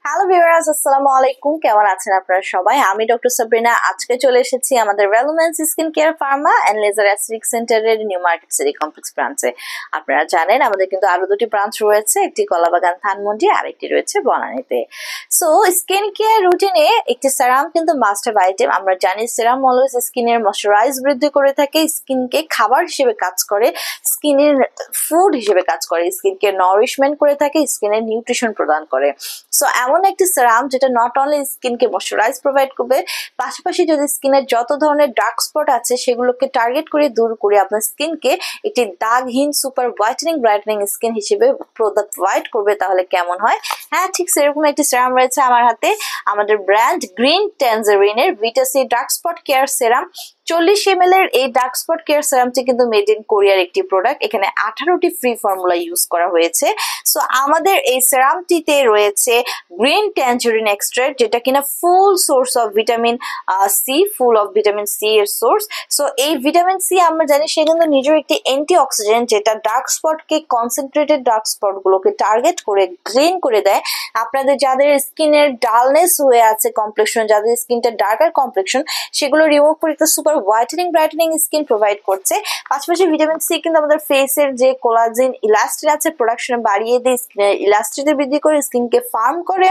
Hello viewers, আসসালামু আলাইকুম। কেমন আছেন আপনারা সবাই? আমি ডক্টর সাবরিনা। আজকে চলে এসেছি আমাদের Valumens skin care pharma and laser aesthetic সেন্টারের নিউ মার্কেট সিটি কমপ্লেক্স ব্রাঞ্চে। আপনারা জানেন আমাদের কিন্তু আরো দুটি ব্রাঞ্চ রয়েছে, একটি কলাবাগান ধানমন্ডি আর একটি রয়েছে বনানীতে। সো স্কিন কেয়ার রুটিনে একটি সেরাম কিন্তু মাস্ট হ্যাভ আইটেম। আমরা জানি সেরাম অলওয়েজ স্কিনের ময়শ্চারাইজ বৃদ্ধি করে থাকে, স্কিনকে খাবার হিসেবে কাজ করে, স্কিনের ফুড হিসেবে কাজ করে, স্কিনকে নারিশমেন্ট করে থাকে, স্কিনের নিউট্রিশন প্রদান করে। সো এমন একটি সেরাম যেটা নট অনলি স্কিনকে ময়শ্চারাইজ প্রোভাইড করবে, পাশাপাশি যদি স্কিনের যত ধরনের ডার্ক স্পট আছে সেগুলোকে টার্গেট করে দূর করে আপনার স্কিনকে একটি দাগহীন সুপার ব্রাইটেনিং স্কিন হিসেবে প্রোভাইড করবে, তাহলে কেমন হয়? হ্যাঁ, ঠিক সেরকম একটি সেরাম রয়েছে আমার হাতে। আমাদের ব্র্যান্ড গ্রিন ট্যানজারিনের vita C dark spot care serum. 40 ml এর এই ডার্ক স্পট কেয়ার সেরামটি কিন্তু মেড ইন কোরিয়ার একটি প্রোডাক্ট। এখানে 18টি ফ্রি ফর্মুলা ইউজ করা হয়েছে। সো আমাদের এই সেরামটিতে রয়েছে গ্রিন ট্যানজারিন এক্সট্রাক্ট, যেটা কিনা ফুল সোর্স অফ ভিটামিন সি এর সোর্স। সো এই ভিটামিন সি আমরা জানি সে কিন্তু নিজের একটি অ্যান্টি অক্সিডেন্ট, যেটা ডার্ক স্পটকে, কনসেন্ট্রেটেড ডার্ক স্পট গুলোকে টার্গেট করে গ্রিন করে দেয়। আপনাদের যাদের স্কিনের ডালনেস হয়ে আছে কমপ্লেকশন, যাদের স্কিনটা ডার্কার কমপ্লেকশন, সেগুলো রিমুভ করে একটা সুপার ব্রাইটেনিং স্কিন প্রোভাইড করছে। পাশাপাশি ভিটামিন সি কিন্তু আমাদের ফেসের যে কোলাজেন ইলাস্টিন আছে প্রোডাকশন বাড়িয়ে দিয়ে স্কিনের ইলাস্টিটি বৃদ্ধি করে, স্কিনকে ফার্ম করে,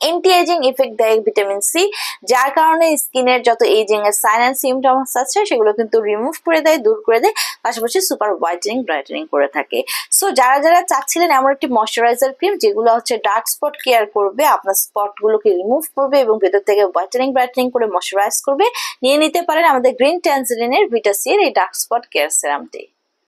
এন্টি এজিং ইফেক্ট দেয় ভিটামিন সি, যার কারণে স্কিনের যত এজিং এর সাইন এন্ড সিমটমস আছে সেগুলো কিন্তু রিমুভ করে দেয়, দূর করে দেয়, পাশাপাশি সুপার ব্রাইটেনিং করে থাকে। সো যারা যারা চাচ্ছিলেন এমন একটি ময়শ্চারাইজার ক্রিম যেগুলো হচ্ছে ডার্ক স্পট কেয়ার করবে, আপনার স্পট গুলোকে রিমুভ করবে এবং ভেতর থেকে ব্রাইটেনিং করে ময়শ্চারাইজ করবে, নিয়ে নিতে পারেন আমাদের গ্রিন ট্যানজারিনের ভিটাসি এর এই ডার্ক স্পট কেয়ার সেরামটি।